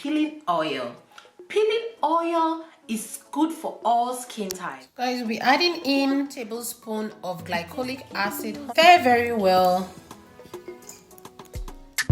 peeling oil. Peeling oil is good for all skin types. Guys, we'll be adding in 1 tablespoon of glycolic acid. Very well.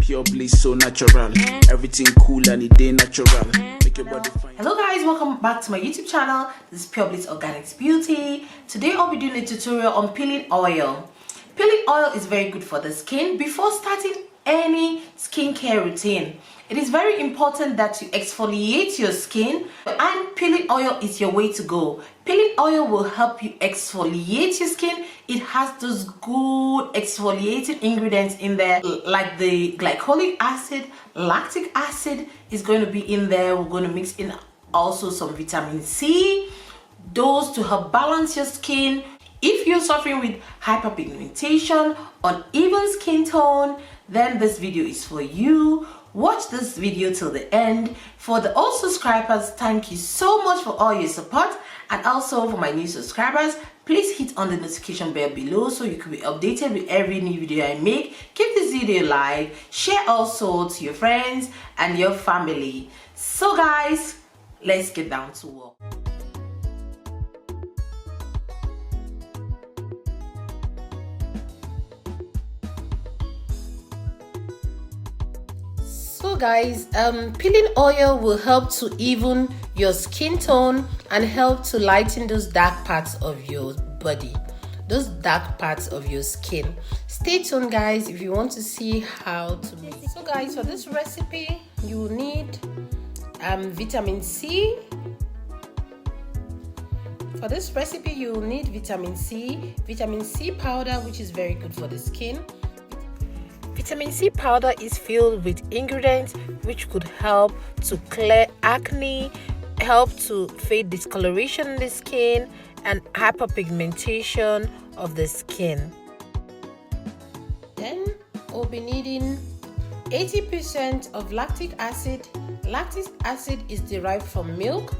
Pure bliss, so natural. Everything cool and it ain't natural. Make your body fine. Hello guys, welcome back to my YouTube channel. This is Pure Bliss Organics Beauty. Today I'll be doing a tutorial on peeling oil. Peeling oil is very good for the skin. Before starting any skincare routine, it is very important that you exfoliate your skin, and peeling oil is your way to go. Peeling oil will help you exfoliate your skin. It has those good exfoliating ingredients in there, like the glycolic acid, lactic acid is going to be in there. We're going to mix in also some vitamin C, those to help balance your skin. If you're suffering with hyperpigmentation, uneven skin tone, then this video is for you. Watch this video till the end. For the old subscribers, thank you so much for all your support, and also for my new subscribers, please hit on the notification bell below so you can be updated with every new video I make. Give this video a like, share also to your friends and your family. So guys, let's get down to work. So guys, peeling oil will help to even your skin tone and help to lighten those dark parts of your body, those dark parts of your skin. Stay tuned guys if you want to see how to make it. So guys, for this recipe you will need vitamin C. For this recipe you will need vitamin C powder, which is very good for the skin. Vitamin C powder is filled with ingredients which could help to clear acne, help to fade discoloration in the skin, and hyperpigmentation of the skin. Then we'll be needing 80% of lactic acid. Lactic acid is derived from milk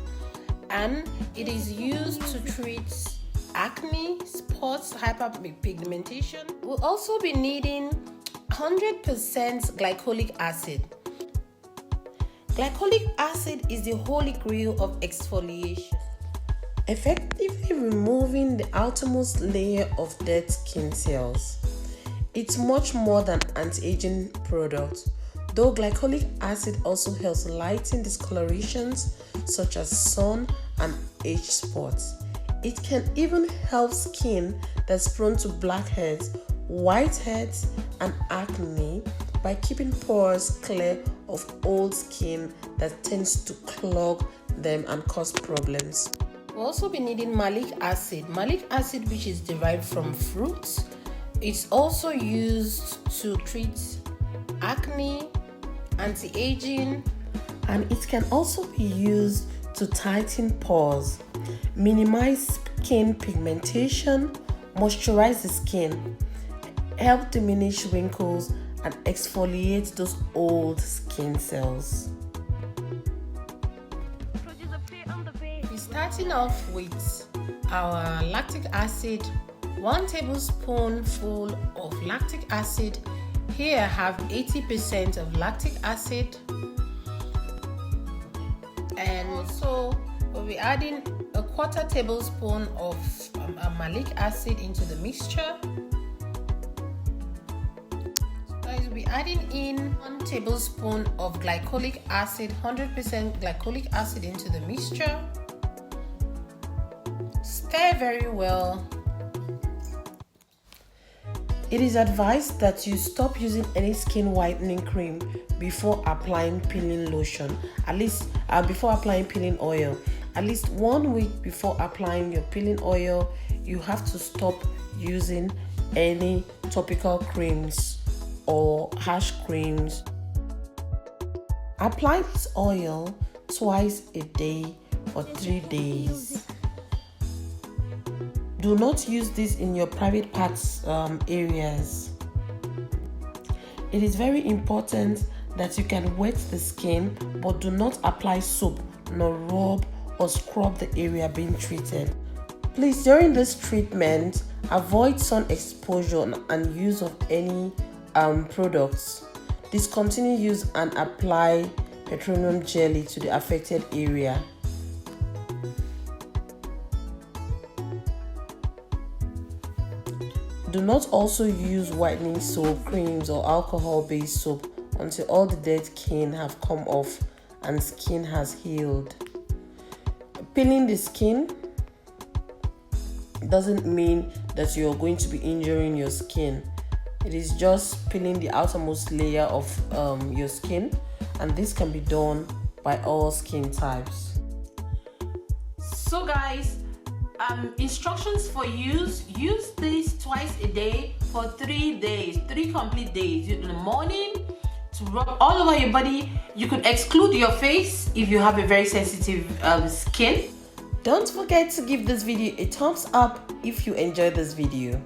and it is used to treat acne, spots, hyperpigmentation. We'll also be needing 100% glycolic acid. Glycolic acid is the holy grail of exfoliation, effectively removing the outermost layer of dead skin cells. It's much more than anti-aging product, though glycolic acid also helps lighten discolorations such as sun and age spots. It can even help skin that's prone to blackheads, whiteheads, and acne by keeping pores clear of old skin that tends to clog them and cause problems. We'll also be needing malic acid. Malic acid, which is derived from fruits, it's also used to treat acne, anti-aging, and it can also be used to tighten pores, minimize skin pigmentation, moisturize the skin, help diminish wrinkles, and exfoliate those old skin cells. We're starting off with our lactic acid. 1 tablespoonful of lactic acid. Here I have 80% of lactic acid, and also we'll be adding a 1/4 tablespoon of malic acid into the mixture. We'll be adding in 1 tablespoon of glycolic acid, 100% glycolic acid into the mixture. Stir very well. It is advised that you stop using any skin whitening cream before applying peeling lotion, at least before applying peeling oil. At least 1 week before applying your peeling oil, you have to stop using any topical creams or harsh creams. Apply this oil twice a day for 3 days. Do not use this in your private parts areas. It is very important that you can wet the skin, but do not apply soap nor rub or scrub the area being treated. Please, during this treatment, avoid sun exposure and use of any products. Discontinue use and apply petroleum jelly to the affected area. Do not also use whitening soap, creams, or alcohol-based soap until all the dead skin have come off and skin has healed. Peeling the skin doesn't mean that you're going to be injuring your skin. It is just peeling the outermost layer of your skin, and this can be done by all skin types. So guys, instructions for use this twice a day for 3 days, 3 complete days. In the morning to rub all over your body. You could exclude your face if you have a very sensitive skin. Don't forget to give this video a thumbs up if you enjoyed this video.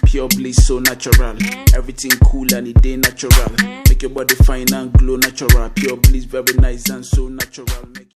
Pure bliss, so natural. Everything cool and it ain't natural. Make your body fine and glow natural. Pure bliss, very nice and so natural.